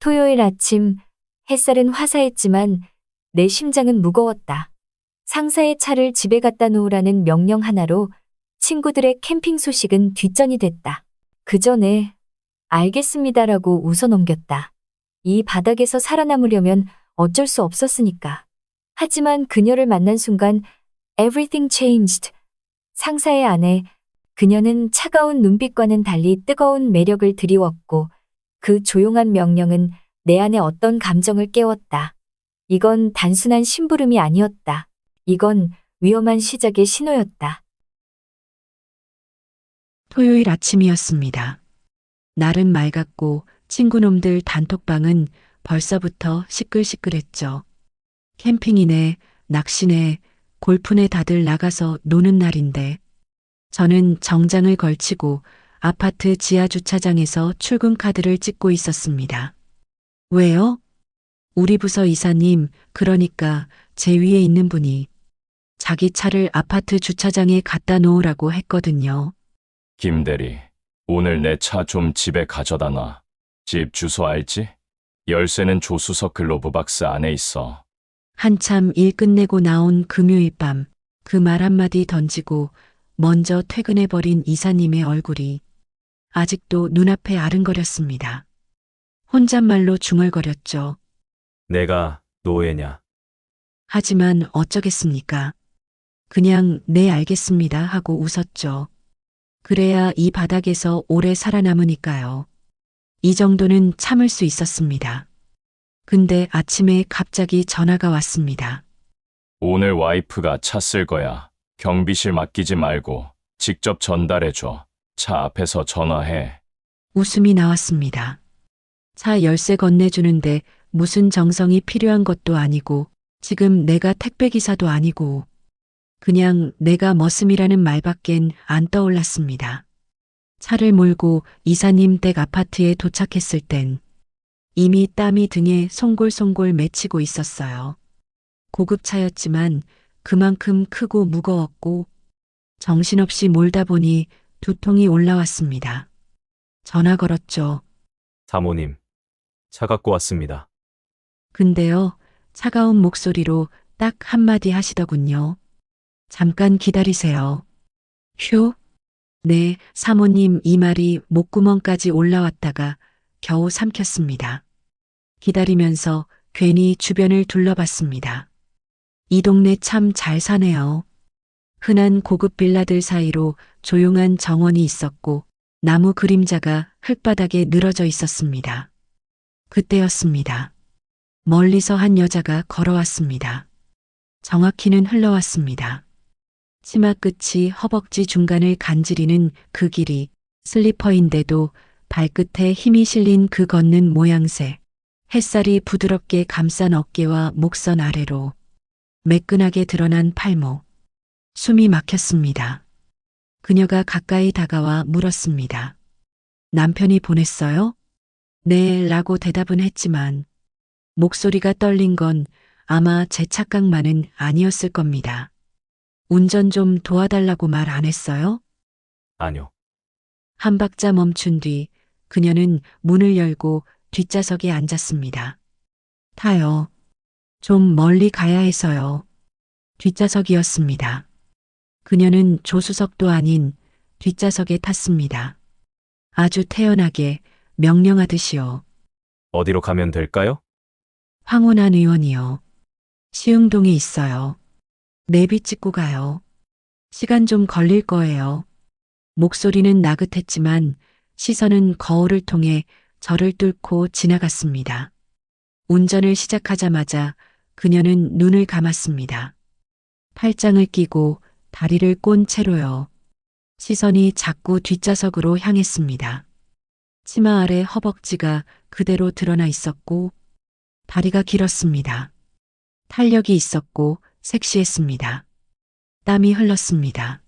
토요일 아침, 햇살은 화사했지만 내 심장은 무거웠다. 상사의 차를 집에 갖다 놓으라는 명령 하나로 친구들의 캠핑 소식은 뒷전이 됐다. 그 전에 알겠습니다라고 웃어 넘겼다. 이 바닥에서 살아남으려면 어쩔 수 없었으니까. 하지만 그녀를 만난 순간 everything changed. 상사의 아내, 그녀는 차가운 눈빛과는 달리 뜨거운 매력을 드리웠고 그 조용한 명령은 내 안에 어떤 감정을 깨웠다. 이건 단순한 심부름이 아니었다. 이건 위험한 시작의 신호였다. 토요일 아침이었습니다. 날은 맑았고 친구놈들 단톡방은 벌써부터 시끌시끌했죠. 캠핑이네, 낚시네, 골프네 다들 나가서 노는 날인데 저는 정장을 걸치고 아파트 지하 주차장에서 출근 카드를 찍고 있었습니다. 왜요? 우리 부서 이사님, 그러니까 제 위에 있는 분이 자기 차를 아파트 주차장에 갖다 놓으라고 했거든요. 김 대리, 오늘 내 차 좀 집에 가져다 놔. 집 주소 알지? 열쇠는 조수석 글로브 박스 안에 있어. 한참 일 끝내고 나온 금요일 밤, 그 말 한마디 던지고 먼저 퇴근해버린 이사님의 얼굴이 아직도 눈앞에 아른거렸습니다. 혼잣말로 중얼거렸죠. 내가 노예냐? 하지만 어쩌겠습니까? 그냥 네 알겠습니다 하고 웃었죠. 그래야 이 바닥에서 오래 살아남으니까요. 이 정도는 참을 수 있었습니다. 근데 아침에 갑자기 전화가 왔습니다. 오늘 와이프가 차 쓸 거야. 경비실 맡기지 말고 직접 전달해줘. 차 앞에서 전화해. 웃음이 나왔습니다. 차 열쇠 건네주는데 무슨 정성이 필요한 것도 아니고 지금 내가 택배기사도 아니고 그냥 내가 머슴이라는 말밖엔 안 떠올랐습니다. 차를 몰고 이사님 댁 아파트에 도착했을 땐 이미 땀이 등에 송골송골 맺히고 있었어요. 고급차였지만 그만큼 크고 무거웠고 정신없이 몰다 보니 두통이 올라왔습니다. 전화 걸었죠. 사모님, 차 갖고 왔습니다. 근데요, 차가운 목소리로 딱 한마디 하시더군요. 잠깐 기다리세요. 휴? 네, 사모님 이 말이 목구멍까지 올라왔다가 겨우 삼켰습니다. 기다리면서 괜히 주변을 둘러봤습니다. 이 동네 참 잘 사네요. 흔한 고급 빌라들 사이로 조용한 정원이 있었고 나무 그림자가 흙바닥에 늘어져 있었습니다. 그때였습니다. 멀리서 한 여자가 걸어왔습니다. 정확히는 흘러왔습니다. 치마 끝이 허벅지 중간을 간지리는 그 길이 슬리퍼인데도 발끝에 힘이 실린 그 걷는 모양새. 햇살이 부드럽게 감싼 어깨와 목선 아래로 매끈하게 드러난 팔목. 숨이 막혔습니다. 그녀가 가까이 다가와 물었습니다. 남편이 보냈어요? 네, 라고 대답은 했지만 목소리가 떨린 건 아마 제 착각만은 아니었을 겁니다. 운전 좀 도와달라고 말 안 했어요? 아뇨. 한 박자 멈춘 뒤 그녀는 문을 열고 뒷좌석에 앉았습니다. 타요. 좀 멀리 가야 해서요. 뒷좌석이었습니다. 그녀는 조수석도 아닌 뒷좌석에 탔습니다. 아주 태연하게 명령하듯이요. 어디로 가면 될까요? 황운한 의원이요. 시흥동에 있어요. 내비 찍고 가요. 시간 좀 걸릴 거예요. 목소리는 나긋했지만 시선은 거울을 통해 저를 뚫고 지나갔습니다. 운전을 시작하자마자 그녀는 눈을 감았습니다. 팔짱을 끼고 다리를 꼰 채로요. 시선이 자꾸 뒷좌석으로 향했습니다. 치마 아래 허벅지가 그대로 드러나 있었고 다리가 길었습니다. 탄력이 있었고 섹시했습니다. 땀이 흘렀습니다.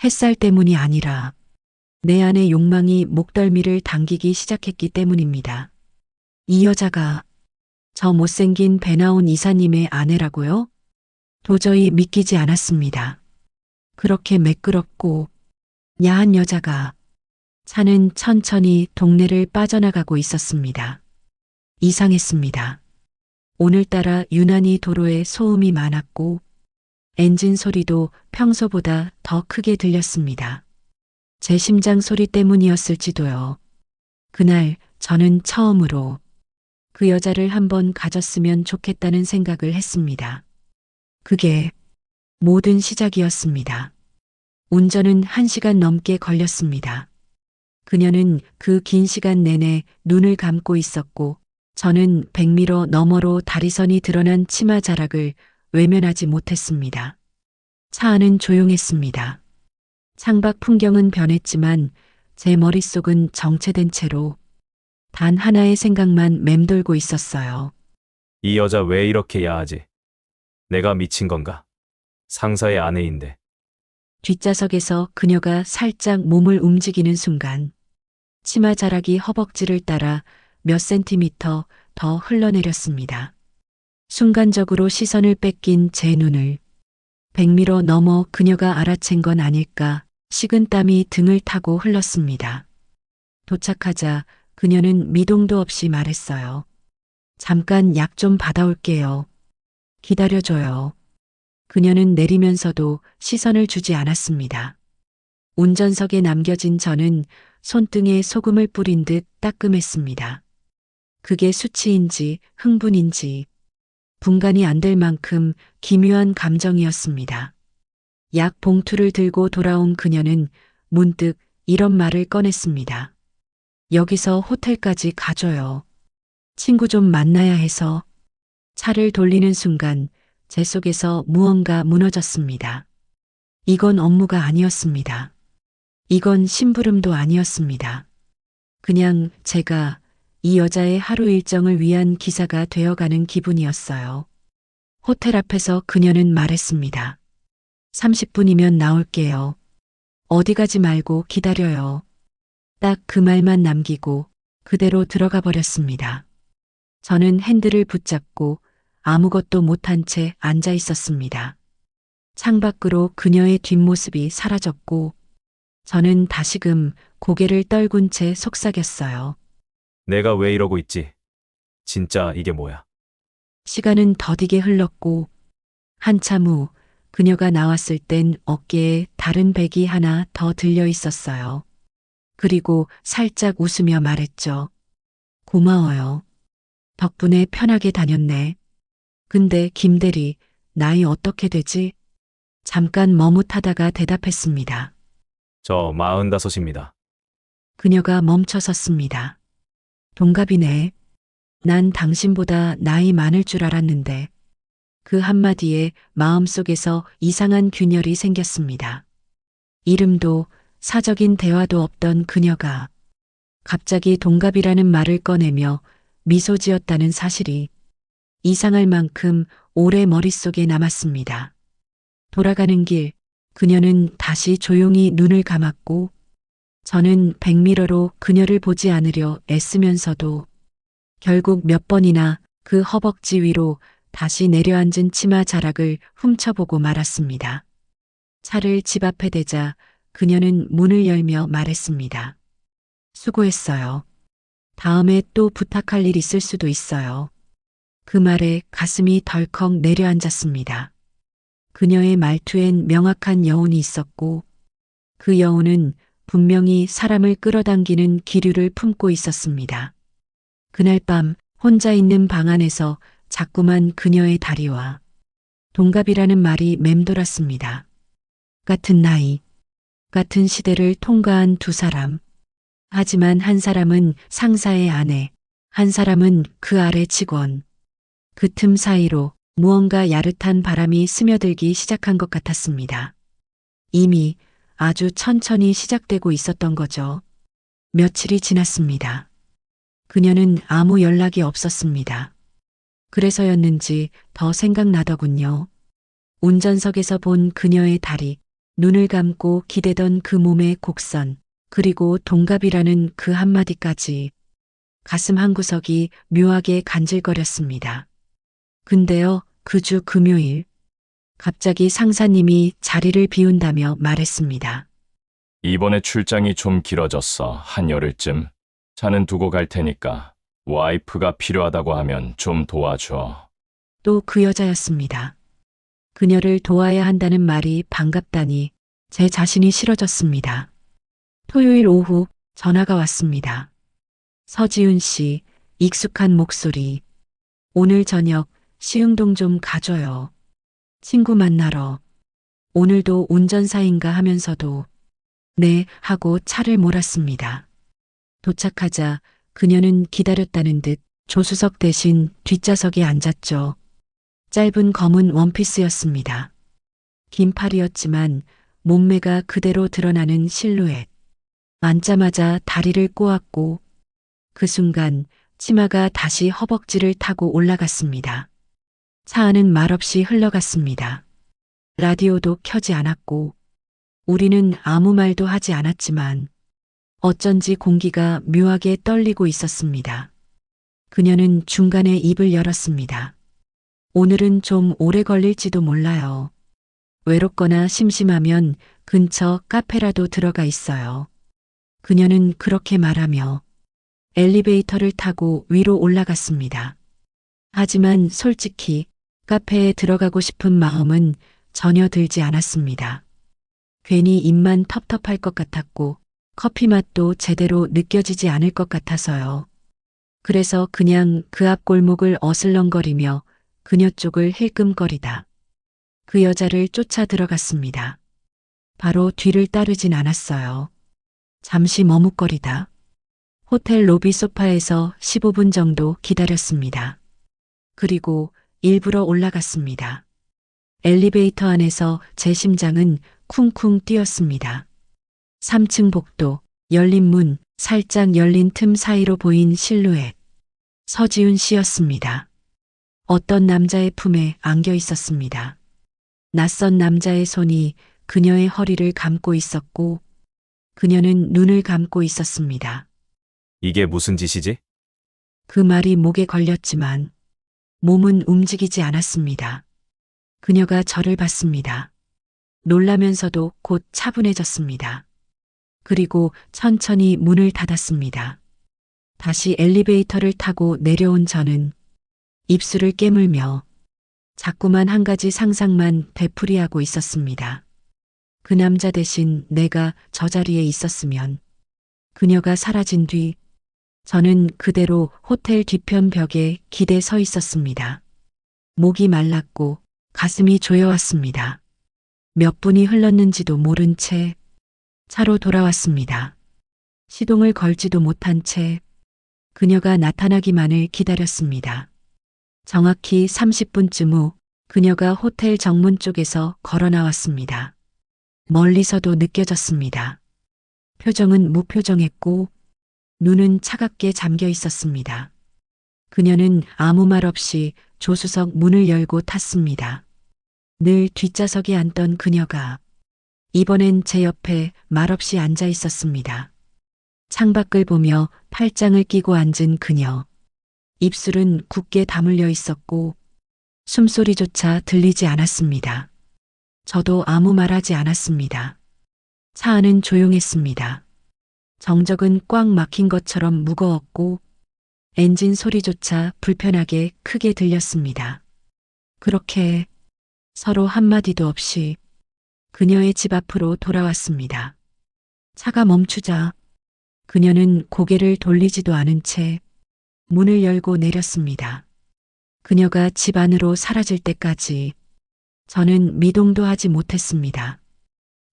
햇살 때문이 아니라 내 안의 욕망이 목덜미를 당기기 시작했기 때문입니다. 이 여자가 저 못생긴 배 나온 이사님의 아내라고요? 도저히 믿기지 않았습니다. 그렇게 매끄럽고 야한 여자가 차는 천천히 동네를 빠져나가고 있었습니다. 이상했습니다. 오늘따라 유난히 도로에 소음이 많았고 엔진 소리도 평소보다 더 크게 들렸습니다. 제 심장 소리 때문이었을지도요. 그날 저는 처음으로 그 여자를 한번 가졌으면 좋겠다는 생각을 했습니다. 그게 모든 시작이었습니다. 운전은 1시간 넘게 걸렸습니다. 그녀는 그 긴 시간 내내 눈을 감고 있었고 저는 100m 너머로 다리선이 드러난 치마 자락을 외면하지 못했습니다. 차 안은 조용했습니다. 창밖 풍경은 변했지만 제 머릿속은 정체된 채로 단 하나의 생각만 맴돌고 있었어요. 이 여자 왜 이렇게 야하지? 내가 미친 건가? 상사의 아내인데. 뒷좌석에서 그녀가 살짝 몸을 움직이는 순간 치마 자락이 허벅지를 따라 몇 센티미터 더 흘러내렸습니다. 순간적으로 시선을 뺏긴 제 눈을 100m 넘어 그녀가 알아챈 건 아닐까 식은땀이 등을 타고 흘렀습니다. 도착하자 그녀는 미동도 없이 말했어요. 잠깐 약 좀 받아올게요. 기다려줘요. 그녀는 내리면서도 시선을 주지 않았습니다. 운전석에 남겨진 저는 손등에 소금을 뿌린 듯 따끔했습니다. 그게 수치인지 흥분인지 분간이 안 될 만큼 기묘한 감정이었습니다. 약 봉투를 들고 돌아온 그녀는 문득 이런 말을 꺼냈습니다. 여기서 호텔까지 가줘요. 친구 좀 만나야 해서. 차를 돌리는 순간 제 속에서 무언가 무너졌습니다. 이건 업무가 아니었습니다. 이건 심부름도 아니었습니다. 그냥 제가 이 여자의 하루 일정을 위한 기사가 되어가는 기분이었어요. 호텔 앞에서 그녀는 말했습니다. 30분이면 나올게요. 어디 가지 말고 기다려요. 딱 그 말만 남기고 그대로 들어가 버렸습니다. 저는 핸들을 붙잡고 아무것도 못한 채 앉아 있었습니다. 창밖으로 그녀의 뒷모습이 사라졌고 저는 다시금 고개를 떨군 채 속삭였어요. 내가 왜 이러고 있지? 진짜 이게 뭐야? 시간은 더디게 흘렀고 한참 후 그녀가 나왔을 땐 어깨에 다른 백이 하나 더 들려 있었어요. 그리고 살짝 웃으며 말했죠. 고마워요. 덕분에 편하게 다녔네. 근데 김대리, 나이 어떻게 되지? 잠깐 머뭇하다가 대답했습니다. 저 45입니다. 그녀가 멈춰 섰습니다. 동갑이네. 난 당신보다 나이 많을 줄 알았는데. 그 한마디에 마음속에서 이상한 균열이 생겼습니다. 이름도 사적인 대화도 없던 그녀가 갑자기 동갑이라는 말을 꺼내며 미소 지었다는 사실이 이상할 만큼 오래 머릿속에 남았습니다. 돌아가는 길, 그녀는 다시 조용히 눈을 감았고 저는 100m로 그녀를 보지 않으려 애쓰면서도 결국 몇 번이나 그 허벅지 위로 다시 내려앉은 치마 자락을 훔쳐보고 말았습니다. 차를 집 앞에 대자 그녀는 문을 열며 말했습니다. 수고했어요. 다음에 또 부탁할 일 있을 수도 있어요. 그 말에 가슴이 덜컥 내려앉았습니다. 그녀의 말투엔 명확한 여운이 있었고 그 여운은 분명히 사람을 끌어당기는 기류를 품고 있었습니다. 그날 밤 혼자 있는 방 안에서 자꾸만 그녀의 다리와 동갑이라는 말이 맴돌았습니다. 같은 나이, 같은 시대를 통과한 두 사람. 하지만 한 사람은 상사의 아내, 한 사람은 그 아래 직원. 그 틈 사이로 무언가 야릇한 바람이 스며들기 시작한 것 같았습니다. 이미 아주 천천히 시작되고 있었던 거죠. 며칠이 지났습니다. 그녀는 아무 연락이 없었습니다. 그래서였는지 더 생각나더군요. 운전석에서 본 그녀의 다리, 눈을 감고 기대던 그 몸의 곡선, 그리고 동갑이라는 그 한마디까지 가슴 한구석이 묘하게 간질거렸습니다. 근데요, 그 주 금요일, 갑자기 상사님이 자리를 비운다며 말했습니다. 이번에 출장이 좀 길어졌어. 한 열흘쯤. 차는 두고 갈 테니까 와이프가 필요하다고 하면 좀 도와줘. 또 그 여자였습니다. 그녀를 도와야 한다는 말이 반갑다니 제 자신이 싫어졌습니다. 토요일 오후 전화가 왔습니다. 서지훈 씨, 익숙한 목소리. 오늘 저녁 시흥동 좀 가줘요. 친구 만나러. 오늘도 운전사인가 하면서도 네 하고 차를 몰았습니다. 도착하자 그녀는 기다렸다는 듯 조수석 대신 뒷좌석에 앉았죠. 짧은 검은 원피스였습니다. 긴 팔이었지만 몸매가 그대로 드러나는 실루엣. 앉자마자 다리를 꼬았고 그 순간 치마가 다시 허벅지를 타고 올라갔습니다. 차 안은 말없이 흘러갔습니다. 라디오도 켜지 않았고 우리는 아무 말도 하지 않았지만 어쩐지 공기가 묘하게 떨리고 있었습니다. 그녀는 중간에 입을 열었습니다. 오늘은 좀 오래 걸릴지도 몰라요. 외롭거나 심심하면 근처 카페라도 들어가 있어요. 그녀는 그렇게 말하며 엘리베이터를 타고 위로 올라갔습니다. 하지만 솔직히 카페에 들어가고 싶은 마음은 전혀 들지 않았습니다. 괜히 입만 텁텁할 것 같았고 커피 맛도 제대로 느껴지지 않을 것 같아서요. 그래서 그냥 그 앞 골목을 어슬렁거리며 그녀 쪽을 힐끔거리다 그 여자를 쫓아 들어갔습니다. 바로 뒤를 따르진 않았어요. 잠시 머뭇거리다 호텔 로비 소파에서 15분 정도 기다렸습니다. 그리고 일부러 올라갔습니다. 엘리베이터 안에서 제 심장은 쿵쿵 뛰었습니다. 3층 복도, 열린 문, 살짝 열린 틈 사이로 보인 실루엣. 서지훈 씨였습니다. 어떤 남자의 품에 안겨 있었습니다. 낯선 남자의 손이 그녀의 허리를 감고 있었고 그녀는 눈을 감고 있었습니다. 이게 무슨 짓이지? 그 말이 목에 걸렸지만 몸은 움직이지 않았습니다. 그녀가 저를 봤습니다. 놀라면서도 곧 차분해졌습니다. 그리고 천천히 문을 닫았습니다. 다시 엘리베이터를 타고 내려온 저는 입술을 깨물며 자꾸만 한 가지 상상만 되풀이하고 있었습니다. 그 남자 대신 내가 저 자리에 있었으면 그녀가 사라진 뒤 저는 그대로 호텔 뒤편 벽에 기대 서 있었습니다. 목이 말랐고 가슴이 조여왔습니다. 몇 분이 흘렀는지도 모른 채 차로 돌아왔습니다. 시동을 걸지도 못한 채 그녀가 나타나기만을 기다렸습니다. 정확히 30분쯤 후 그녀가 호텔 정문 쪽에서 걸어 나왔습니다. 멀리서도 느껴졌습니다. 표정은 무표정했고 눈은 차갑게 잠겨 있었습니다. 그녀는 아무 말 없이 조수석 문을 열고 탔습니다. 늘 뒷좌석에 앉던 그녀가 이번엔 제 옆에 말없이 앉아 있었습니다. 창밖을 보며 팔짱을 끼고 앉은 그녀. 입술은 굳게 다물려 있었고 숨소리조차 들리지 않았습니다. 저도 아무 말하지 않았습니다. 차 안은 조용했습니다. 정적은 꽉 막힌 것처럼 무거웠고 엔진 소리조차 불편하게 크게 들렸습니다. 그렇게 서로 한마디도 없이 그녀의 집 앞으로 돌아왔습니다. 차가 멈추자 그녀는 고개를 돌리지도 않은 채 문을 열고 내렸습니다. 그녀가 집 안으로 사라질 때까지 저는 미동도 하지 못했습니다.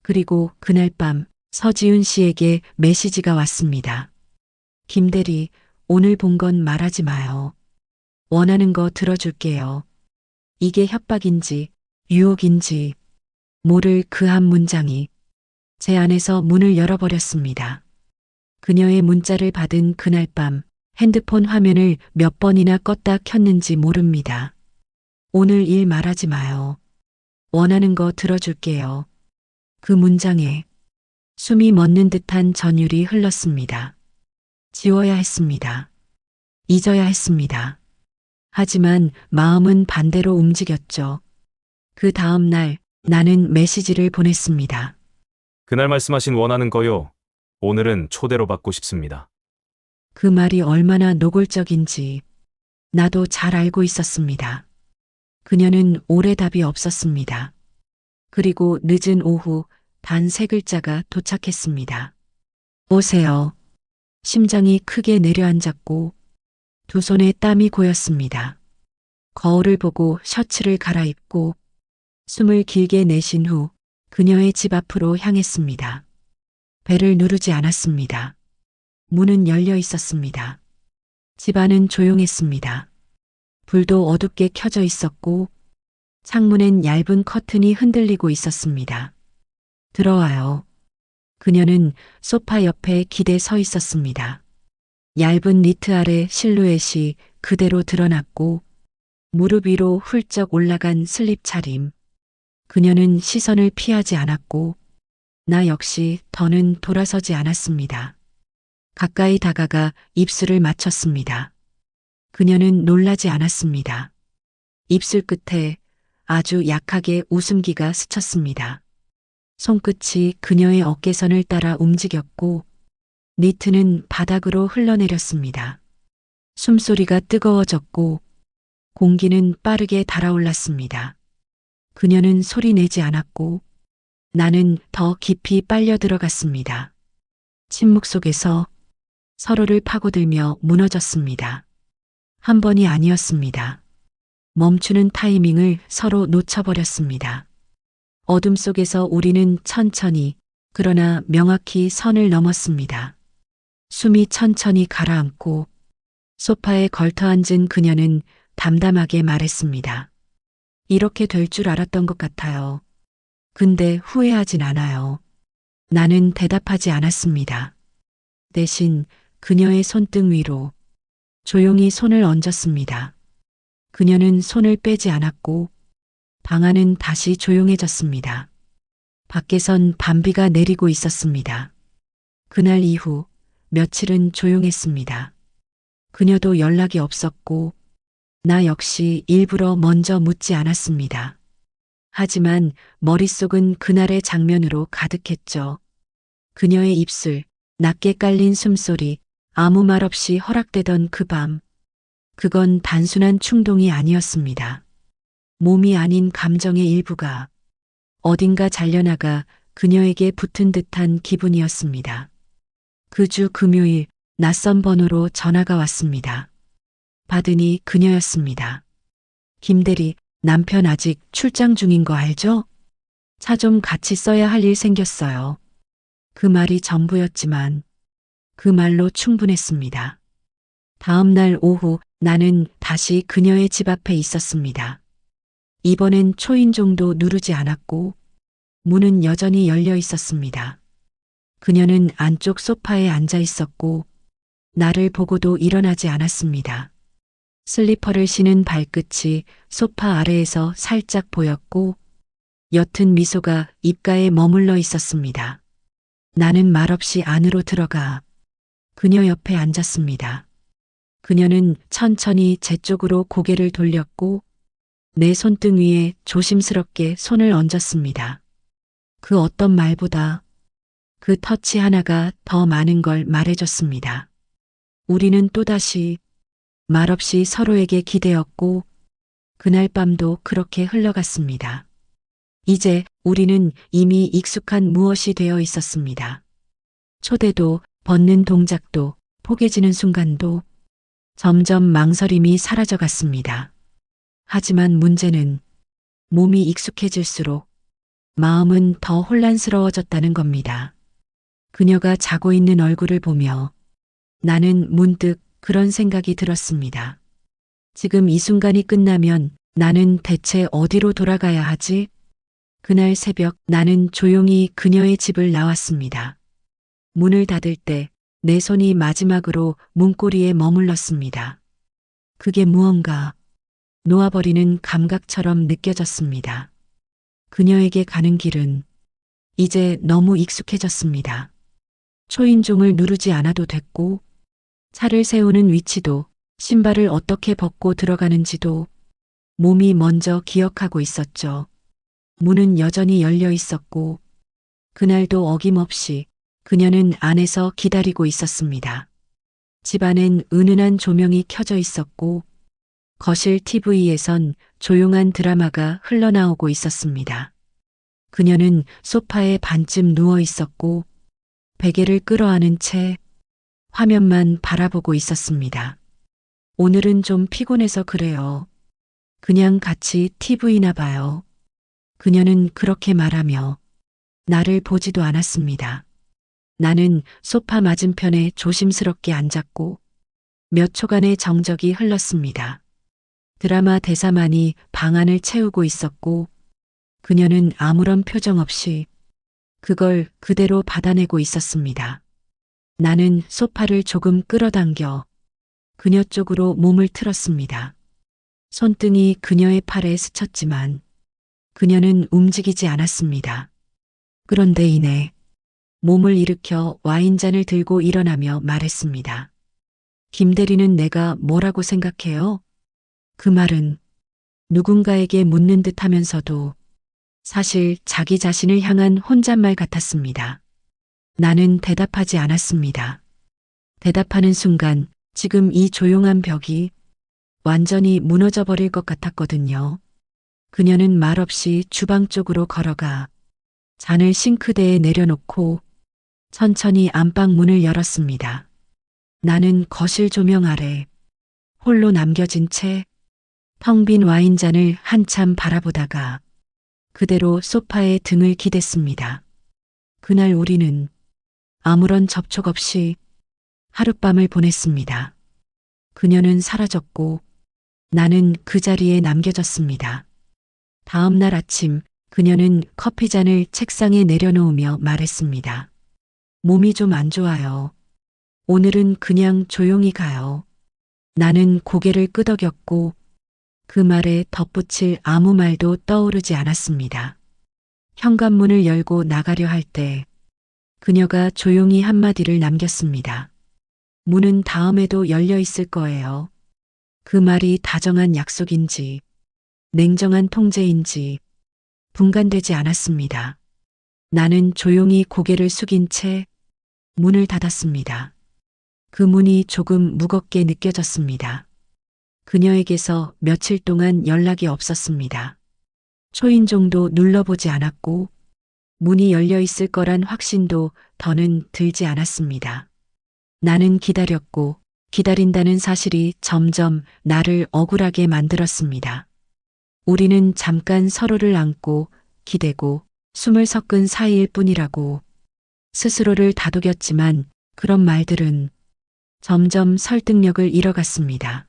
그리고 그날 밤 서지훈 씨에게 메시지가 왔습니다. 김대리, 오늘 본 건 말하지 마요. 원하는 거 들어줄게요. 이게 협박인지 유혹인지 모를 그 한 문장이 제 안에서 문을 열어버렸습니다. 그녀의 문자를 받은 그날 밤 핸드폰 화면을 몇 번이나 껐다 켰는지 모릅니다. 오늘 일 말하지 마요. 원하는 거 들어줄게요. 그 문장에 숨이 멎는 듯한 전율이 흘렀습니다. 지워야 했습니다. 잊어야 했습니다. 하지만 마음은 반대로 움직였죠. 그 다음 날 나는 메시지를 보냈습니다. 그날 말씀하신 원하는 거요. 오늘은 초대로 받고 싶습니다. 그 말이 얼마나 노골적인지 나도 잘 알고 있었습니다. 그녀는 오래 답이 없었습니다. 그리고 늦은 오후 단 3글자가 도착했습니다. 오세요. 심장이 크게 내려앉았고 두 손에 땀이 고였습니다. 거울을 보고 셔츠를 갈아입고 숨을 길게 내쉰 후 그녀의 집 앞으로 향했습니다. 벨을 누르지 않았습니다. 문은 열려 있었습니다. 집 안은 조용했습니다. 불도 어둡게 켜져 있었고 창문엔 얇은 커튼이 흔들리고 있었습니다. 들어와요. 그녀는 소파 옆에 기대 서 있었습니다. 얇은 니트 아래 실루엣이 그대로 드러났고 무릎 위로 훌쩍 올라간 슬립 차림. 그녀는 시선을 피하지 않았고 나 역시 더는 돌아서지 않았습니다. 가까이 다가가 입술을 맞췄습니다. 그녀는 놀라지 않았습니다. 입술 끝에 아주 약하게 웃음기가 스쳤습니다. 손끝이 그녀의 어깨선을 따라 움직였고 니트는 바닥으로 흘러내렸습니다. 숨소리가 뜨거워졌고 공기는 빠르게 달아올랐습니다. 그녀는 소리 내지 않았고 나는 더 깊이 빨려 들어갔습니다. 침묵 속에서 서로를 파고들며 무너졌습니다. 한 번이 아니었습니다. 멈추는 타이밍을 서로 놓쳐버렸습니다. 어둠 속에서 우리는 천천히 그러나 명확히 선을 넘었습니다. 숨이 천천히 가라앉고 소파에 걸터앉은 그녀는 담담하게 말했습니다. 이렇게 될 줄 알았던 것 같아요. 근데 후회하진 않아요. 나는 대답하지 않았습니다. 대신 그녀의 손등 위로 조용히 손을 얹었습니다. 그녀는 손을 빼지 않았고 방 안은 다시 조용해졌습니다. 밖에선 밤비가 내리고 있었습니다. 그날 이후 며칠은 조용했습니다. 그녀도 연락이 없었고 나 역시 일부러 먼저 묻지 않았습니다. 하지만 머릿속은 그날의 장면으로 가득했죠. 그녀의 입술, 낮게 깔린 숨소리, 아무 말 없이 허락되던 그 밤. 그건 단순한 충동이 아니었습니다. 몸이 아닌 감정의 일부가 어딘가 잘려나가 그녀에게 붙은 듯한 기분이었습니다. 그 주 금요일 낯선 번호로 전화가 왔습니다. 받으니 그녀였습니다. 김대리, 남편 아직 출장 중인 거 알죠? 차 좀 같이 써야 할 일 생겼어요. 그 말이 전부였지만 그 말로 충분했습니다. 다음 날 오후 나는 다시 그녀의 집 앞에 있었습니다. 이번엔 초인종도 누르지 않았고 문은 여전히 열려 있었습니다. 그녀는 안쪽 소파에 앉아 있었고 나를 보고도 일어나지 않았습니다. 슬리퍼를 신은 발끝이 소파 아래에서 살짝 보였고 옅은 미소가 입가에 머물러 있었습니다. 나는 말없이 안으로 들어가 그녀 옆에 앉았습니다. 그녀는 천천히 제 쪽으로 고개를 돌렸고 내 손등 위에 조심스럽게 손을 얹었습니다. 그 어떤 말보다 그 터치 하나가 더 많은 걸 말해줬습니다. 우리는 또다시 말없이 서로에게 기대었고 그날 밤도 그렇게 흘러갔습니다. 이제 우리는 이미 익숙한 무엇이 되어 있었습니다. 초대도 벗는 동작도 포개지는 순간도 점점 망설임이 사라져갔습니다. 하지만 문제는 몸이 익숙해질수록 마음은 더 혼란스러워졌다는 겁니다. 그녀가 자고 있는 얼굴을 보며 나는 문득 그런 생각이 들었습니다. 지금 이 순간이 끝나면 나는 대체 어디로 돌아가야 하지? 그날 새벽 나는 조용히 그녀의 집을 나왔습니다. 문을 닫을 때 내 손이 마지막으로 문고리에 머물렀습니다. 그게 무언가 놓아버리는 감각처럼 느껴졌습니다. 그녀에게 가는 길은 이제 너무 익숙해졌습니다. 초인종을 누르지 않아도 됐고 차를 세우는 위치도 신발을 어떻게 벗고 들어가는지도 몸이 먼저 기억하고 있었죠. 문은 여전히 열려 있었고 그날도 어김없이 그녀는 안에서 기다리고 있었습니다. 집안엔 은은한 조명이 켜져 있었고 거실 TV에선 조용한 드라마가 흘러나오고 있었습니다. 그녀는 소파에 반쯤 누워 있었고 베개를 끌어안은 채 화면만 바라보고 있었습니다. 오늘은 좀 피곤해서 그래요. 그냥 같이 TV나 봐요. 그녀는 그렇게 말하며 나를 보지도 않았습니다. 나는 소파 맞은편에 조심스럽게 앉았고 몇 초간의 정적이 흘렀습니다. 드라마 대사만이 방안을 채우고 있었고 그녀는 아무런 표정 없이 그걸 그대로 받아내고 있었습니다. 나는 소파를 조금 끌어당겨 그녀 쪽으로 몸을 틀었습니다. 손등이 그녀의 팔에 스쳤지만 그녀는 움직이지 않았습니다. 그런데 이내 몸을 일으켜 와인잔을 들고 일어나며 말했습니다. 김 대리는 내가 뭐라고 생각해요? 그 말은 누군가에게 묻는 듯 하면서도 사실 자기 자신을 향한 혼잣말 같았습니다. 나는 대답하지 않았습니다. 대답하는 순간 지금 이 조용한 벽이 완전히 무너져 버릴 것 같았거든요. 그녀는 말없이 주방 쪽으로 걸어가 잔을 싱크대에 내려놓고 천천히 안방 문을 열었습니다. 나는 거실 조명 아래 홀로 남겨진 채 텅 빈 와인잔을 한참 바라보다가 그대로 소파에 등을 기댔습니다. 그날 우리는 아무런 접촉 없이 하룻밤을 보냈습니다. 그녀는 사라졌고 나는 그 자리에 남겨졌습니다. 다음 날 아침 그녀는 커피잔을 책상에 내려놓으며 말했습니다. 몸이 좀 안 좋아요. 오늘은 그냥 조용히 가요. 나는 고개를 끄덕였고 그 말에 덧붙일 아무 말도 떠오르지 않았습니다. 현관문을 열고 나가려 할 때 그녀가 조용히 한마디를 남겼습니다. 문은 다음에도 열려 있을 거예요. 그 말이 다정한 약속인지 냉정한 통제인지 분간되지 않았습니다. 나는 조용히 고개를 숙인 채 문을 닫았습니다. 그 문이 조금 무겁게 느껴졌습니다. 그녀에게서 며칠 동안 연락이 없었습니다. 초인종도 눌러보지 않았고 문이 열려 있을 거란 확신도 더는 들지 않았습니다. 나는 기다렸고 기다린다는 사실이 점점 나를 억울하게 만들었습니다. 우리는 잠깐 서로를 안고 기대고 숨을 섞은 사이일 뿐이라고 스스로를 다독였지만 그런 말들은 점점 설득력을 잃어갔습니다.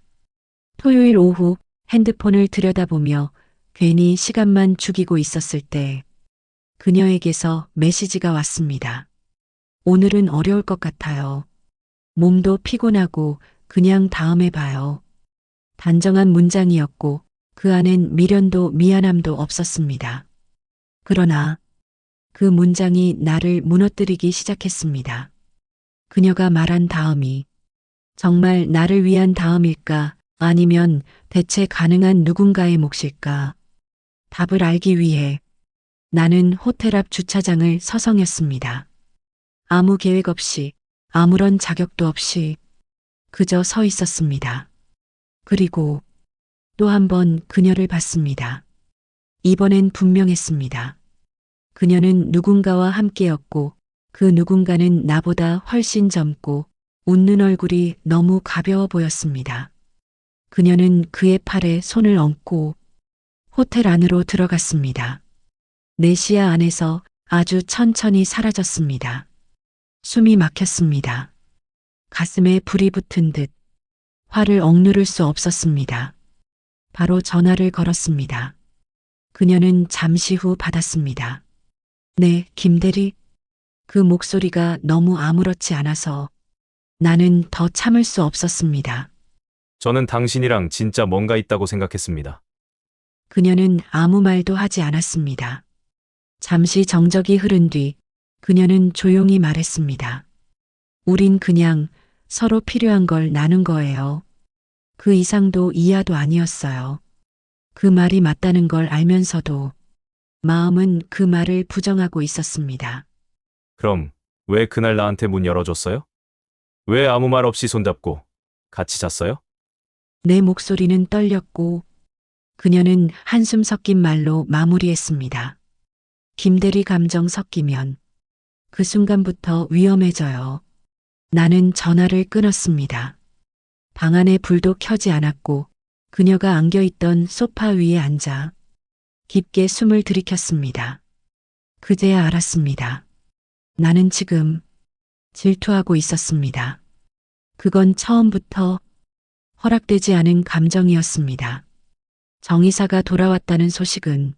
토요일 오후 핸드폰을 들여다보며 괜히 시간만 죽이고 있었을 때 그녀에게서 메시지가 왔습니다. 오늘은 어려울 것 같아요. 몸도 피곤하고 그냥 다음에 봐요. 단정한 문장이었고 그 안엔 미련도 미안함도 없었습니다. 그러나 그 문장이 나를 무너뜨리기 시작했습니다. 그녀가 말한 다음이 정말 나를 위한 다음일까 아니면 대체 가능한 누군가의 몫일까? 답을 알기 위해 나는 호텔 앞 주차장을 서성였습니다. 아무 계획 없이 아무런 자격도 없이 그저 서 있었습니다. 그리고 또 한 번 그녀를 봤습니다. 이번엔 분명했습니다. 그녀는 누군가와 함께였고 그 누군가는 나보다 훨씬 젊고 웃는 얼굴이 너무 가벼워 보였습니다. 그녀는 그의 팔에 손을 얹고 호텔 안으로 들어갔습니다. 내 시야 안에서 아주 천천히 사라졌습니다. 숨이 막혔습니다. 가슴에 불이 붙은 듯 화를 억누를 수 없었습니다. 바로 전화를 걸었습니다. 그녀는 잠시 후 받았습니다. 네, 김대리. 그 목소리가 너무 아무렇지 않아서 나는 더 참을 수 없었습니다. 저는 당신이랑 진짜 뭔가 있다고 생각했습니다. 그녀는 아무 말도 하지 않았습니다. 잠시 정적이 흐른 뒤 그녀는 조용히 말했습니다. 우린 그냥 서로 필요한 걸 나눈 거예요. 그 이상도 이하도 아니었어요. 그 말이 맞다는 걸 알면서도 마음은 그 말을 부정하고 있었습니다. 그럼 왜 그날 나한테 문 열어줬어요? 왜 아무 말 없이 손잡고 같이 잤어요? 내 목소리는 떨렸고 그녀는 한숨 섞인 말로 마무리했습니다. 김대리 감정 섞이면 그 순간부터 위험해져요. 나는 전화를 끊었습니다. 방 안에 불도 켜지 않았고 그녀가 안겨있던 소파 위에 앉아 깊게 숨을 들이켰습니다. 그제야 알았습니다. 나는 지금 질투하고 있었습니다. 그건 처음부터 허락되지 않은 감정이었습니다. 정이사가 돌아왔다는 소식은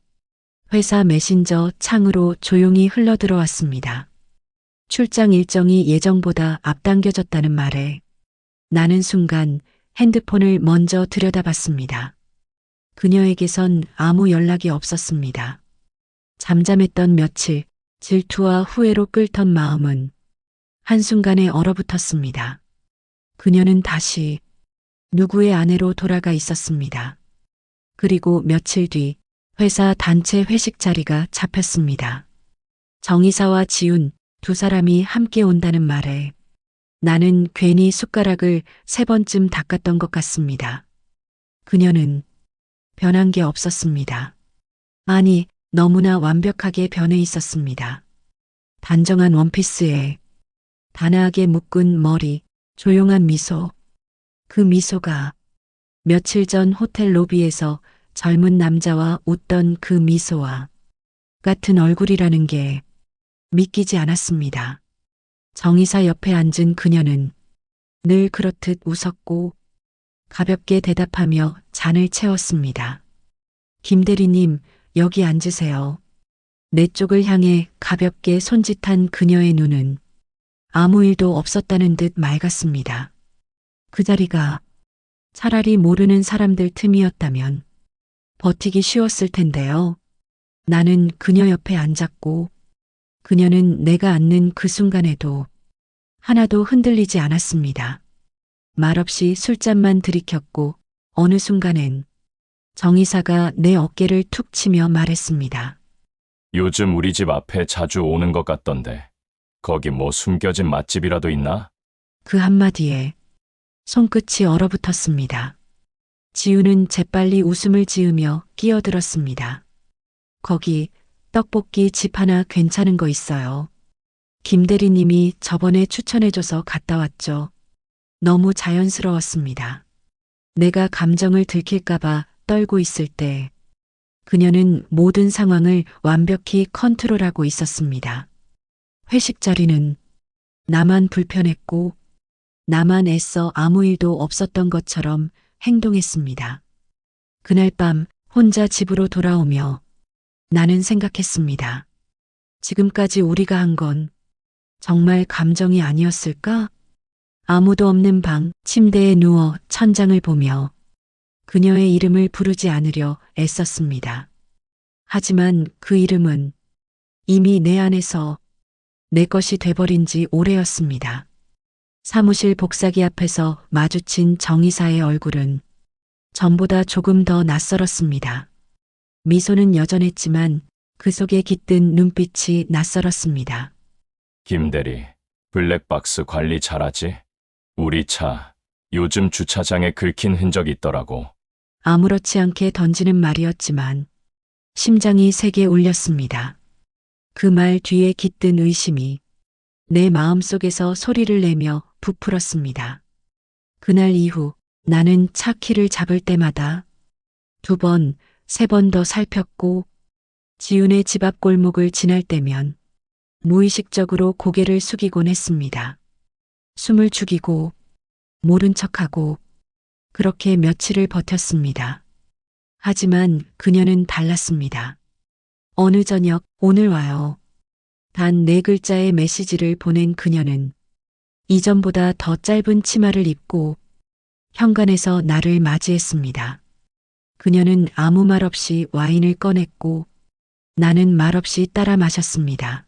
회사 메신저 창으로 조용히 흘러들어왔습니다. 출장 일정이 예정보다 앞당겨졌다는 말에 나는 순간 핸드폰을 먼저 들여다봤습니다. 그녀에게선 아무 연락이 없었습니다. 잠잠했던 며칠, 질투와 후회로 끓던 마음은 한순간에 얼어붙었습니다. 그녀는 다시 누구의 아내로 돌아가 있었습니다. 그리고 며칠 뒤 회사 단체 회식 자리가 잡혔습니다. 정이사와 지훈 두 사람이 함께 온다는 말에 나는 괜히 숟가락을 3번쯤 닦았던 것 같습니다. 그녀는 변한 게 없었습니다. 아니, 너무나 완벽하게 변해 있었습니다. 단정한 원피스에 단아하게 묶은 머리, 조용한 미소. 그 미소가 며칠 전 호텔 로비에서 젊은 남자와 웃던 그 미소와 같은 얼굴이라는 게 믿기지 않았습니다. 정이사 옆에 앉은 그녀는 늘 그렇듯 웃었고 가볍게 대답하며 잔을 채웠습니다. 김 대리님, 여기 앉으세요. 내 쪽을 향해 가볍게 손짓한 그녀의 눈은 아무 일도 없었다는 듯 맑았습니다. 그 자리가 차라리 모르는 사람들 틈이었다면 버티기 쉬웠을 텐데요. 나는 그녀 옆에 앉았고 그녀는 내가 앉는 그 순간에도 하나도 흔들리지 않았습니다. 말없이 술잔만 들이켰고 어느 순간엔 정이사가 내 어깨를 툭 치며 말했습니다. 요즘 우리 집 앞에 자주 오는 것 같던데. 거기 뭐 숨겨진 맛집이라도 있나? 그 한마디에 손끝이 얼어붙었습니다. 지우는 재빨리 웃음을 지으며 끼어들었습니다. 거기 떡볶이 집 하나 괜찮은 거 있어요. 김 대리님이 저번에 추천해줘서 갔다 왔죠. 너무 자연스러웠습니다. 내가 감정을 들킬까봐 떨고 있을 때 그녀는 모든 상황을 완벽히 컨트롤하고 있었습니다. 회식 자리는 나만 불편했고 나만 애써 아무 일도 없었던 것처럼 행동했습니다. 그날 밤 혼자 집으로 돌아오며 나는 생각했습니다. 지금까지 우리가 한 건 정말 감정이 아니었을까? 아무도 없는 방, 침대에 누워 천장을 보며 그녀의 이름을 부르지 않으려 애썼습니다. 하지만 그 이름은 이미 내 안에서 내 것이 돼버린 지 오래였습니다. 사무실 복사기 앞에서 마주친 정이사의 얼굴은 전보다 조금 더 낯설었습니다. 미소는 여전했지만 그 속에 깃든 눈빛이 낯설었습니다. 김대리, 블랙박스 관리 잘하지? 우리 차 요즘 주차장에 긁힌 흔적 있더라고. 아무렇지 않게 던지는 말이었지만 심장이 세게 울렸습니다. 그 말 뒤에 깃든 의심이 내 마음속에서 소리를 내며 부풀었습니다. 그날 이후 나는 차 키를 잡을 때마다 2번, 3번 더 살폈고 지훈의 집 앞 골목을 지날 때면 무의식적으로 고개를 숙이곤 했습니다. 숨을 죽이고 모른 척하고 그렇게 며칠을 버텼습니다. 하지만 그녀는 달랐습니다. 어느 저녁 오늘 와요. 단 4글자의 메시지를 보낸 그녀는 이전보다 더 짧은 치마를 입고 현관에서 나를 맞이했습니다. 그녀는 아무 말 없이 와인을 꺼냈고 나는 말없이 따라 마셨습니다.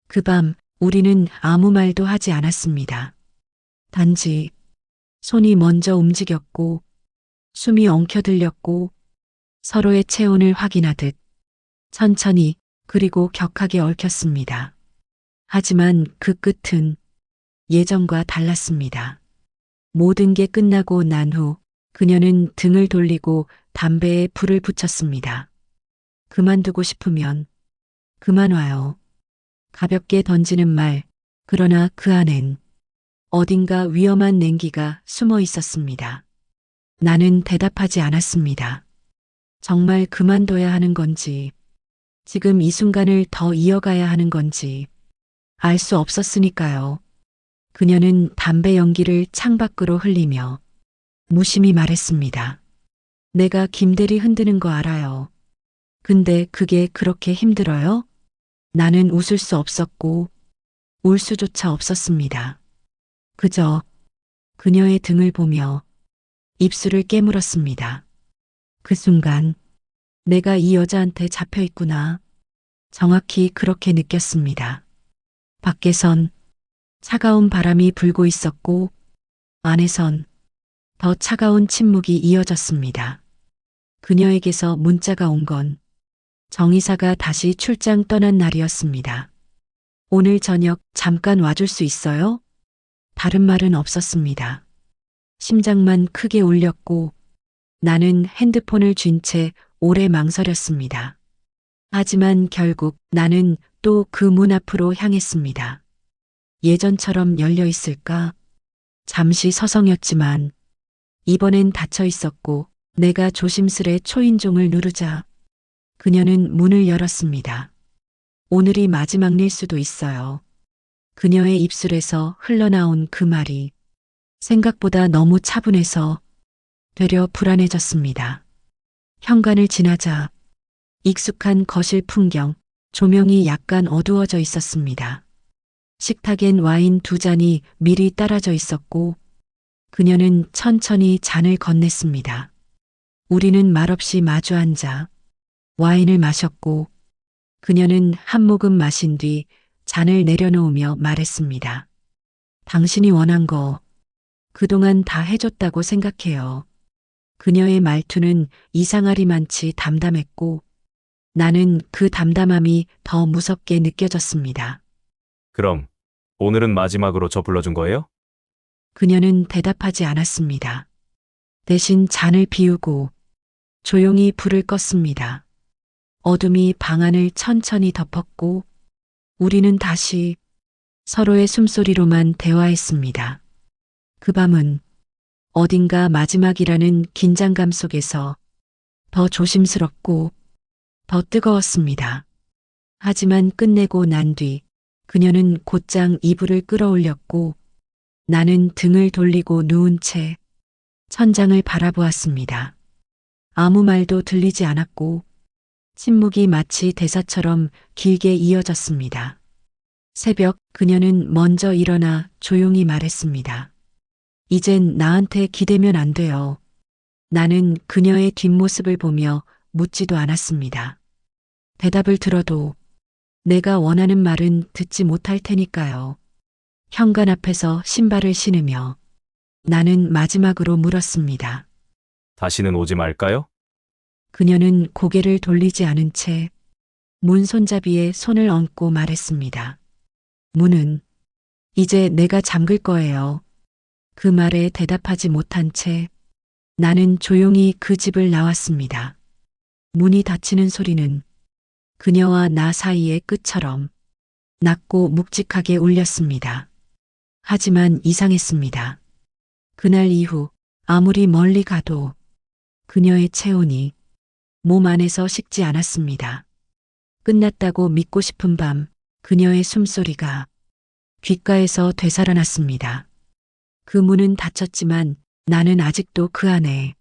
그 밤 우리는 아무 말도 하지 않았습니다. 단지 손이 먼저 움직였고 숨이 엉켜들렸고 서로의 체온을 확인하듯 천천히 그리고 격하게 얽혔습니다. 하지만 그 끝은 예전과 달랐습니다. 모든 게 끝나고 난 후 그녀는 등을 돌리고 담배에 불을 붙였습니다. 그만두고 싶으면 그만 와요. 가볍게 던지는 말, 그러나 그 안엔 어딘가 위험한 냉기가 숨어 있었습니다. 나는 대답하지 않았습니다. 정말 그만둬야 하는 건지, 지금 이 순간을 더 이어가야 하는 건지 알 수 없었으니까요. 그녀는 담배 연기를 창밖으로 흘리며 무심히 말했습니다. 내가 김대리 흔드는 거 알아요. 근데 그게 그렇게 힘들어요? 나는 웃을 수 없었고 울 수조차 없었습니다. 그저 그녀의 등을 보며 입술을 깨물었습니다. 그 순간 내가 이 여자한테 잡혀 있구나. 정확히 그렇게 느꼈습니다. 밖에선 차가운 바람이 불고 있었고 안에선 더 차가운 침묵이 이어졌습니다. 그녀에게서 문자가 온 건 정의사가 다시 출장 떠난 날이었습니다. 오늘 저녁 잠깐 와줄 수 있어요? 다른 말은 없었습니다. 심장만 크게 울렸고 나는 핸드폰을 쥔 채 오래 망설였습니다. 하지만 결국 나는 또 그 문 앞으로 향했습니다. 예전처럼 열려 있을까? 잠시 서성였지만 이번엔 닫혀 있었고 내가 조심스레 초인종을 누르자 그녀는 문을 열었습니다. 오늘이 마지막일 수도 있어요. 그녀의 입술에서 흘러나온 그 말이 생각보다 너무 차분해서 되려 불안해졌습니다. 현관을 지나자 익숙한 거실 풍경, 조명이 약간 어두워져 있었습니다. 식탁엔 와인 2잔이 미리 따라져 있었고 그녀는 천천히 잔을 건넸습니다. 우리는 말없이 마주 앉아 와인을 마셨고 그녀는 한 모금 마신 뒤 잔을 내려놓으며 말했습니다. 당신이 원한 거 그동안 다 해줬다고 생각해요. 그녀의 말투는 이상하리만치 담담했고 나는 그 담담함이 더 무섭게 느껴졌습니다. 그럼 오늘은 마지막으로 저 불러준 거예요? 그녀는 대답하지 않았습니다. 대신 잔을 비우고 조용히 불을 껐습니다. 어둠이 방 안을 천천히 덮었고 우리는 다시 서로의 숨소리로만 대화했습니다. 그 밤은 어딘가 마지막이라는 긴장감 속에서 더 조심스럽고 더 뜨거웠습니다. 하지만 끝내고 난 뒤 그녀는 곧장 이불을 끌어올렸고 나는 등을 돌리고 누운 채 천장을 바라보았습니다. 아무 말도 들리지 않았고 침묵이 마치 대사처럼 길게 이어졌습니다. 새벽 그녀는 먼저 일어나 조용히 말했습니다. 이젠 나한테 기대면 안 돼요. 나는 그녀의 뒷모습을 보며 묻지도 않았습니다. 대답을 들어도 내가 원하는 말은 듣지 못할 테니까요. 현관 앞에서 신발을 신으며 나는 마지막으로 물었습니다. 다시는 오지 말까요? 그녀는 고개를 돌리지 않은 채 문 손잡이에 손을 얹고 말했습니다. 문은 이제 내가 잠글 거예요. 그 말에 대답하지 못한 채 나는 조용히 그 집을 나왔습니다. 문이 닫히는 소리는 그녀와 나 사이의 끝처럼 낮고 묵직하게 울렸습니다. 하지만 이상했습니다. 그날 이후 아무리 멀리 가도 그녀의 체온이 몸 안에서 식지 않았습니다. 끝났다고 믿고 싶은 밤 그녀의 숨소리가 귓가에서 되살아났습니다. 그 문은 닫혔지만 나는 아직도 그 안에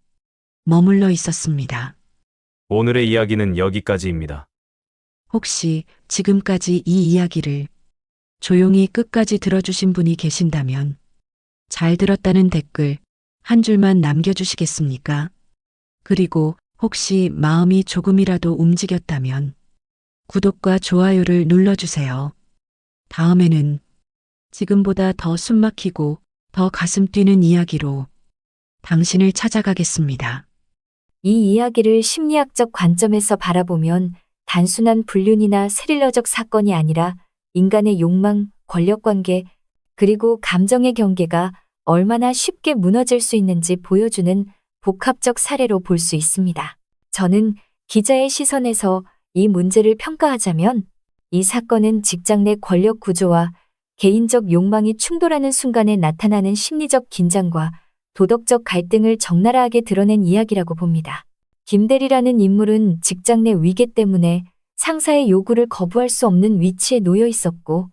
머물러 있었습니다. 오늘의 이야기는 여기까지입니다. 혹시 지금까지 이 이야기를 조용히 끝까지 들어주신 분이 계신다면 잘 들었다는 댓글 한 줄만 남겨주시겠습니까? 그리고 혹시 마음이 조금이라도 움직였다면 구독과 좋아요를 눌러주세요. 다음에는 지금보다 더 숨막히고 더 가슴 뛰는 이야기로 당신을 찾아가겠습니다. 이 이야기를 심리학적 관점에서 바라보면 단순한 불륜이나 스릴러적 사건이 아니라 인간의 욕망, 권력관계, 그리고 감정의 경계가 얼마나 쉽게 무너질 수 있는지 보여주는 복합적 사례로 볼 수 있습니다. 저는 기자의 시선에서 이 문제를 평가하자면 이 사건은 직장 내 권력 구조와 개인적 욕망이 충돌하는 순간에 나타나는 심리적 긴장과 도덕적 갈등을 적나라하게 드러낸 이야기라고 봅니다. 김대리라는 인물은 직장 내 위계 때문에 상사의 요구를 거부할 수 없는 위치에 놓여 있었고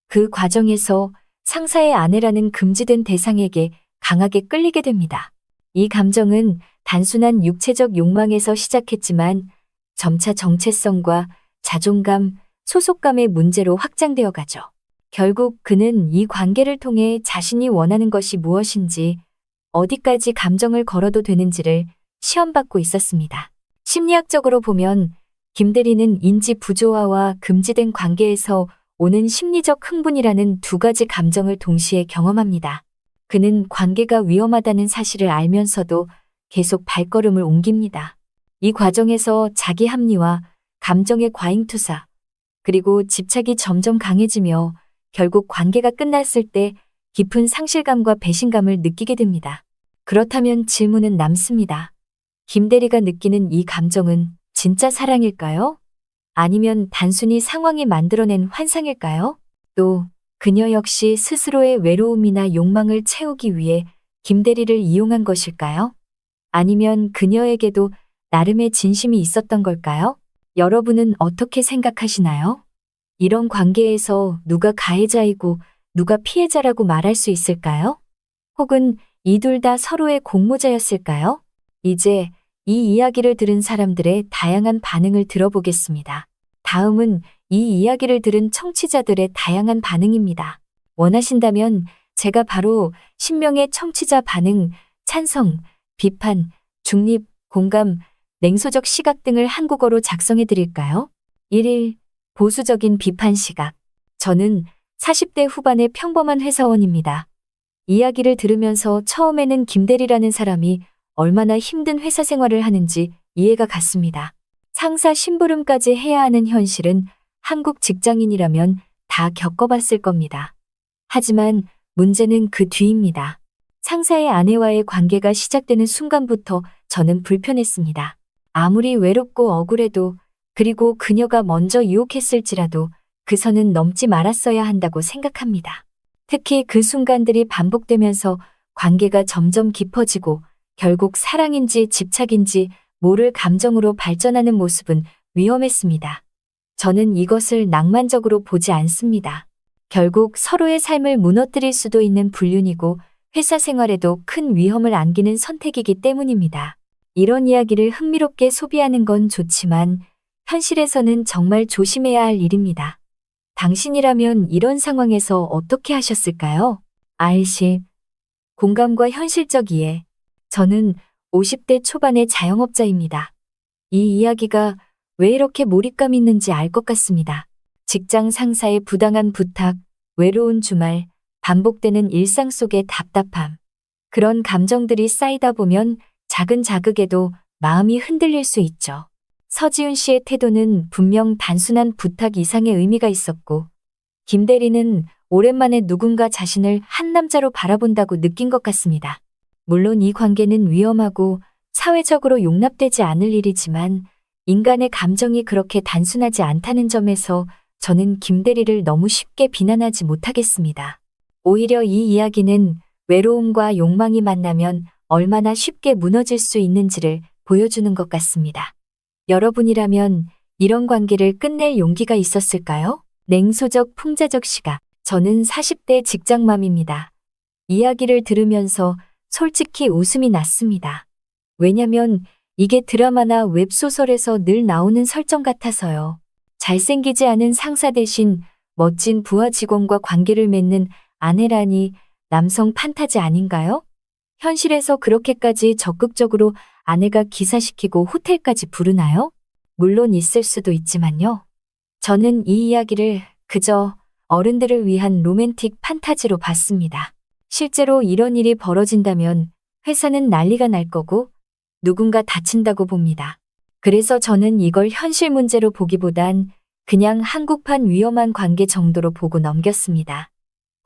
그 과정에서 상사의 아내라는 금지된 대상에게 강하게 끌리게 됩니다. 이 감정은 단순한 육체적 욕망에서 시작했지만 점차 정체성과 자존감, 소속감의 문제로 확장되어 가죠. 결국 그는 이 관계를 통해 자신이 원하는 것이 무엇인지, 어디까지 감정을 걸어도 되는지를 시험받고 있었습니다. 심리학적으로 보면 김대리는 인지 부조화와 금지된 관계에서 오는 심리적 흥분이라는 두 가지 감정을 동시에 경험합니다. 그는 관계가 위험하다는 사실을 알면서도 계속 발걸음을 옮깁니다. 이 과정에서 자기 합리화, 감정의 과잉 투사, 그리고 집착이 점점 강해지며 결국 관계가 끝났을 때 깊은 상실감과 배신감을 느끼게 됩니다. 그렇다면 질문은 남습니다. 김대리가 느끼는 이 감정은 진짜 사랑일까요? 아니면 단순히 상황이 만들어낸 환상일까요? 또 그녀 역시 스스로의 외로움이나 욕망을 채우기 위해 김대리를 이용한 것일까요? 아니면 그녀에게도 나름의 진심이 있었던 걸까요? 여러분은 어떻게 생각하시나요? 이런 관계에서 누가 가해자이고 누가 피해자라고 말할 수 있을까요? 혹은 이 둘 다 서로의 공모자였을까요? 이제 이 이야기를 들은 사람들의 다양한 반응을 들어보겠습니다. 다음은 이 이야기를 들은 청취자들의 다양한 반응입니다. 원하신다면 제가 바로 신명의 청취자 반응, 찬성, 비판, 중립, 공감, 냉소적 시각 등을 한국어로 작성해 드릴까요? 1일 보수적인 비판 시각. 저는 40대 후반의 평범한 회사원입니다. 이야기를 들으면서 처음에는 김대리라는 사람이 얼마나 힘든 회사 생활을 하는지 이해가 갔습니다. 상사 심부름까지 해야 하는 현실은 한국 직장인이라면 다 겪어봤을 겁니다. 하지만 문제는 그 뒤입니다. 상사의 아내와의 관계가 시작되는 순간부터 저는 불편했습니다. 아무리 외롭고 억울해도, 그리고 그녀가 먼저 유혹했을지라도 그 선은 넘지 말았어야 한다고 생각합니다. 특히 그 순간들이 반복되면서 관계가 점점 깊어지고 결국 사랑인지 집착인지 모를 감정으로 발전하는 모습은 위험했습니다. 저는 이것을 낭만적으로 보지 않습니다. 결국 서로의 삶을 무너뜨릴 수도 있는 불륜이고 회사 생활에도 큰 위험을 안기는 선택이기 때문입니다. 이런 이야기를 흥미롭게 소비하는 건 좋지만 현실에서는 정말 조심해야 할 일입니다. 당신이라면 이런 상황에서 어떻게 하셨을까요? R10. 공감과 현실적 이해. 저는 50대 초반의 자영업자입니다. 이 이야기가 왜 이렇게 몰입감 있는지 알 것 같습니다. 직장 상사의 부당한 부탁, 외로운 주말, 반복되는 일상 속의 답답함. 그런 감정들이 쌓이다 보면 작은 자극에도 마음이 흔들릴 수 있죠. 서지훈 씨의 태도는 분명 단순한 부탁 이상의 의미가 있었고, 김 대리는 오랜만에 누군가 자신을 한 남자로 바라본다고 느낀 것 같습니다. 물론 이 관계는 위험하고 사회적으로 용납되지 않을 일이지만 인간의 감정이 그렇게 단순하지 않다는 점에서 저는 김 대리를 너무 쉽게 비난하지 못하겠습니다. 오히려 이 이야기는 외로움과 욕망이 만나면 얼마나 쉽게 무너질 수 있는지를 보여주는 것 같습니다. 여러분이라면 이런 관계를 끝낼 용기가 있었을까요? 냉소적 풍자적 시각. 저는 40대 직장맘입니다. 이야기를 들으면서 솔직히 웃음이 났습니다. 왜냐면 이게 드라마나 웹소설에서 늘 나오는 설정 같아서요. 잘생기지 않은 상사 대신 멋진 부하 직원과 관계를 맺는 아내라니 남성 판타지 아닌가요? 현실에서 그렇게까지 적극적으로 아내가 기사시키고 호텔까지 부르나요? 물론 있을 수도 있지만요. 저는 이 이야기를 그저 어른들을 위한 로맨틱 판타지로 봤습니다. 실제로 이런 일이 벌어진다면 회사는 난리가 날 거고 누군가 다친다고 봅니다. 그래서 저는 이걸 현실 문제로 보기보단 그냥 한국판 위험한 관계 정도로 보고 넘겼습니다.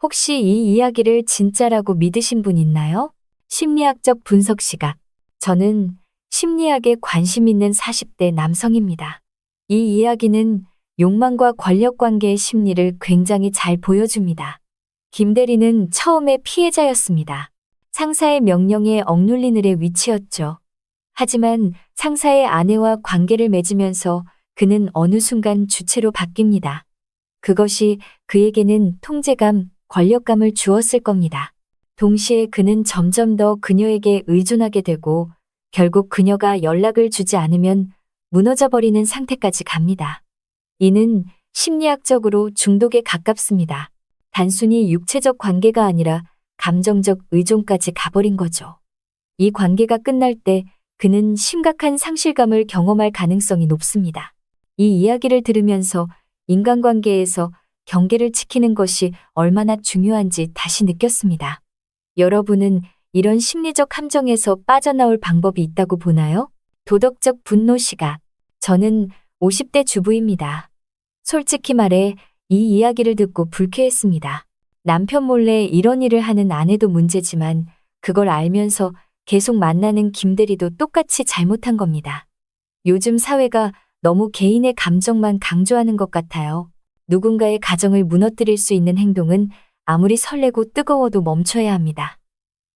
혹시 이 이야기를 진짜라고 믿으신 분 있나요? 심리학적 분석 시각. 저는 심리학에 관심 있는 40대 남성입니다. 이 이야기는 욕망과 권력 관계의 심리를 굉장히 잘 보여줍니다. 김 대리는 처음에 피해자였습니다. 상사의 명령에 억눌린 을의 위치였죠. 하지만 상사의 아내와 관계를 맺으면서 그는 어느 순간 주체로 바뀝니다. 그것이 그에게는 통제감, 권력감을 주었을 겁니다. 동시에 그는 점점 더 그녀에게 의존하게 되고 결국 그녀가 연락을 주지 않으면 무너져버리는 상태까지 갑니다. 이는 심리학적으로 중독에 가깝습니다. 단순히 육체적 관계가 아니라 감정적 의존까지 가버린 거죠. 이 관계가 끝날 때 그는 심각한 상실감을 경험할 가능성이 높습니다. 이 이야기를 들으면서 인간관계에서 경계를 지키는 것이 얼마나 중요한지 다시 느꼈습니다. 여러분은 이런 심리적 함정에서 빠져나올 방법이 있다고 보나요? 도덕적 분노 시각. 저는 50대 주부입니다. 솔직히 말해 이 이야기를 듣고 불쾌했습니다. 남편 몰래 이런 일을 하는 아내도 문제지만 그걸 알면서 계속 만나는 김대리도 똑같이 잘못한 겁니다. 요즘 사회가 너무 개인의 감정만 강조하는 것 같아요. 누군가의 가정을 무너뜨릴 수 있는 행동은 아무리 설레고 뜨거워도 멈춰야 합니다.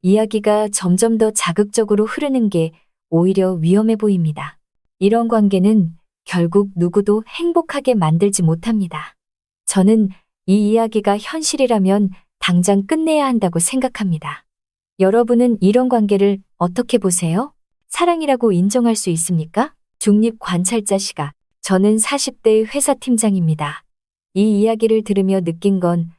이야기가 점점 더 자극적으로 흐르는 게 오히려 위험해 보입니다. 이런 관계는 결국 누구도 행복하게 만들지 못합니다. 저는 이 이야기가 현실이라면 당장 끝내야 한다고 생각합니다. 여러분은 이런 관계를 어떻게 보세요? 사랑이라고 인정할 수 있습니까? 중립 관찰자 시각. 저는 40대 회사 팀장입니다. 이 이야기를 들으며 느낀 건,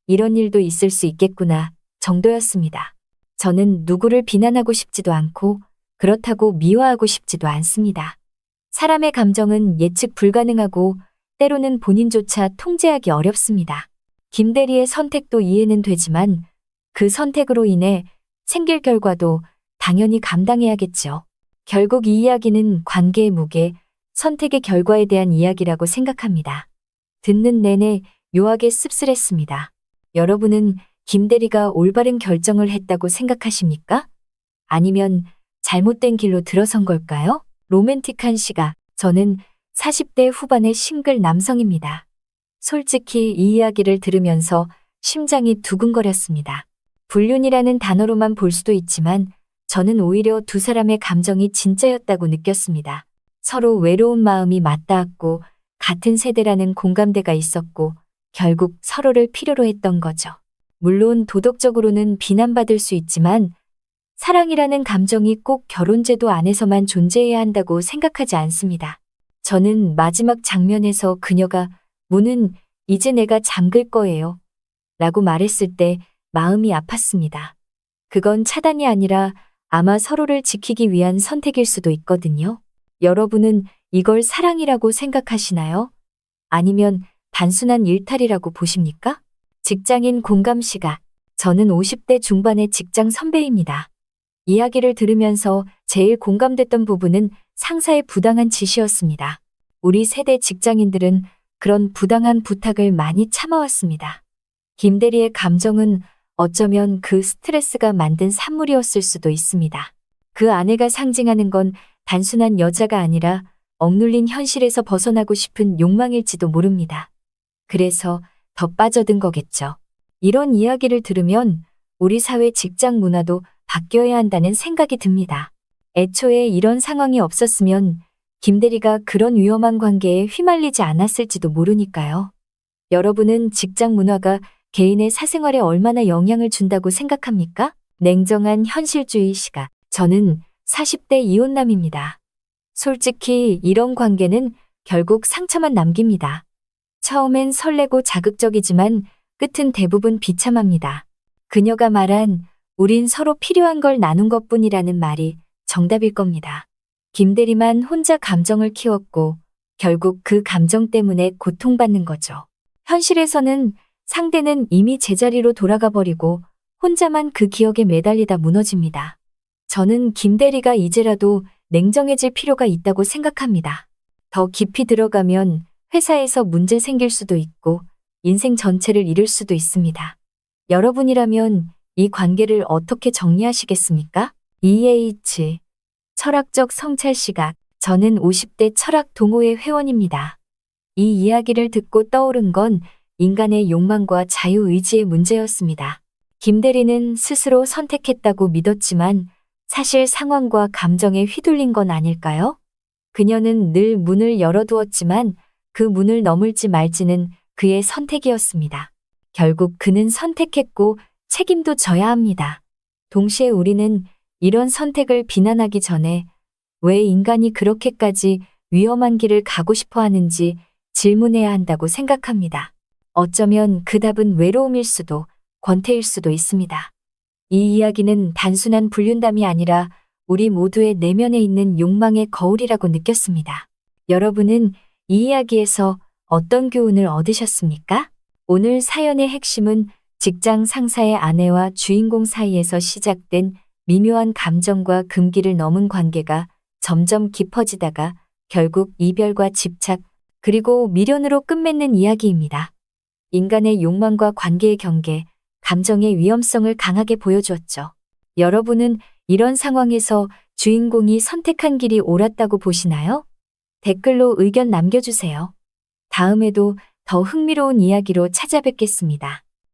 이런 일도 있을 수 있겠구나 정도였습니다. 저는 누구를 비난하고 싶지도 않고 그렇다고 미화하고 싶지도 않습니다. 사람의 감정은 예측 불가능하고 때로는 본인조차 통제하기 어렵습니다. 김 대리의 선택도 이해는 되지만 그 선택으로 인해 생길 결과도 당연히 감당해야겠죠. 결국 이 이야기는 관계의 무게, 선택의 결과에 대한 이야기라고 생각합니다. 듣는 내내 묘하게 씁쓸했습니다. 여러분은 김 대리가 올바른 결정을 했다고 생각하십니까? 아니면 잘못된 길로 들어선 걸까요? 로맨틱한 시각. 저는 40대 후반의 싱글 남성입니다. 솔직히 이 이야기를 들으면서 심장이 두근거렸습니다. 불륜이라는 단어로만 볼 수도 있지만 저는 오히려 두 사람의 감정이 진짜였다고 느꼈습니다. 서로 외로운 마음이 맞닿았고 같은 세대라는 공감대가 있었고 결국 서로를 필요로 했던 거죠. 물론 도덕적으로는 비난받을 수 있지만 사랑이라는 감정이 꼭 결혼제도 안에서만 존재해야 한다고 생각하지 않습니다. 저는 마지막 장면에서 그녀가 문은 이제 내가 잠글 거예요 라고 말했을 때 마음이 아팠습니다. 그건 차단이 아니라 아마 서로를 지키기 위한 선택일 수도 있거든요. 여러분은 이걸 사랑이라고 생각하시나요? 아니면 단순한 일탈이라고 보십니까? 직장인 공감 시각. 저는 50대 중반의 직장 선배입니다. 이야기를 들으면서 제일 공감됐던 부분은 상사의 부당한 지시였습니다. 우리 세대 직장인들은 그런 부당한 부탁을 많이 참아왔습니다. 김 대리의 감정은 어쩌면 그 스트레스가 만든 산물이었을 수도 있습니다. 그 아내가 상징하는 건 단순한 여자가 아니라 억눌린 현실에서 벗어나고 싶은 욕망일지도 모릅니다. 그래서 더 빠져든 거겠죠. 이런 이야기를 들으면 우리 사회 직장 문화도 바뀌어야 한다는 생각이 듭니다. 애초에 이런 상황이 없었으면 김 대리가 그런 위험한 관계에 휘말리지 않았을지도 모르니까요. 여러분은 직장 문화가 개인의 사생활에 얼마나 영향을 준다고 생각합니까? 냉정한 현실주의 시각. 저는 40대 이혼남입니다. 솔직히 이런 관계는 결국 상처만 남깁니다. 처음엔 설레고 자극적이지만 끝은 대부분 비참합니다. 그녀가 말한 우린 서로 필요한 걸 나눈 것뿐이라는 말이 정답일 겁니다. 김 대리만 혼자 감정을 키웠고 결국 그 감정 때문에 고통받는 거죠. 현실에서는 상대는 이미 제자리로 돌아가 버리고 혼자만 그 기억에 매달리다 무너집니다. 저는 김 대리가 이제라도 냉정해질 필요가 있다고 생각합니다. 더 깊이 들어가면 회사에서 문제 생길 수도 있고 인생 전체를 잃을 수도 있습니다. 여러분이라면 이 관계를 어떻게 정리하시겠습니까? EH 철학적 성찰 시각. 저는 50대 철학 동호회 회원입니다. 이 이야기를 듣고 떠오른 건 인간의 욕망과 자유의지의 문제였습니다. 김대리는 스스로 선택했다고 믿었지만 사실 상황과 감정에 휘둘린 건 아닐까요? 그녀는 늘 문을 열어두었지만 그 문을 너물지 말지는 그의 선택이었습니다. 결국 그는 선택했고 책임도 져야 합니다. 동시에 우리는 이런 선택을 비난하기 전에 왜 인간이 그렇게까지 위험한 길을 가고 싶어 하는지 질문해야 한다고 생각합니다. 어쩌면 그 답은 외로움일 수도 권태일 수도 있습니다. 이 이야기는 단순한 불륜담이 아니라 우리 모두의 내면에 있는 욕망의 거울이라고 느꼈습니다. 여러분은 이 이야기에서 어떤 교훈을 얻으셨습니까? 오늘 사연의 핵심은 직장 상사의 아내와 주인공 사이에서 시작된 미묘한 감정과 금기를 넘은 관계가 점점 깊어지다가 결국 이별과 집착, 그리고 미련으로 끝맺는 이야기입니다. 인간의 욕망과 관계의 경계, 감정의 위험성을 강하게 보여주었죠. 여러분은 이런 상황에서 주인공이 선택한 길이 옳았다고 보시나요? 댓글로 의견 남겨주세요. 다음에도 더 흥미로운 이야기로 찾아뵙겠습니다.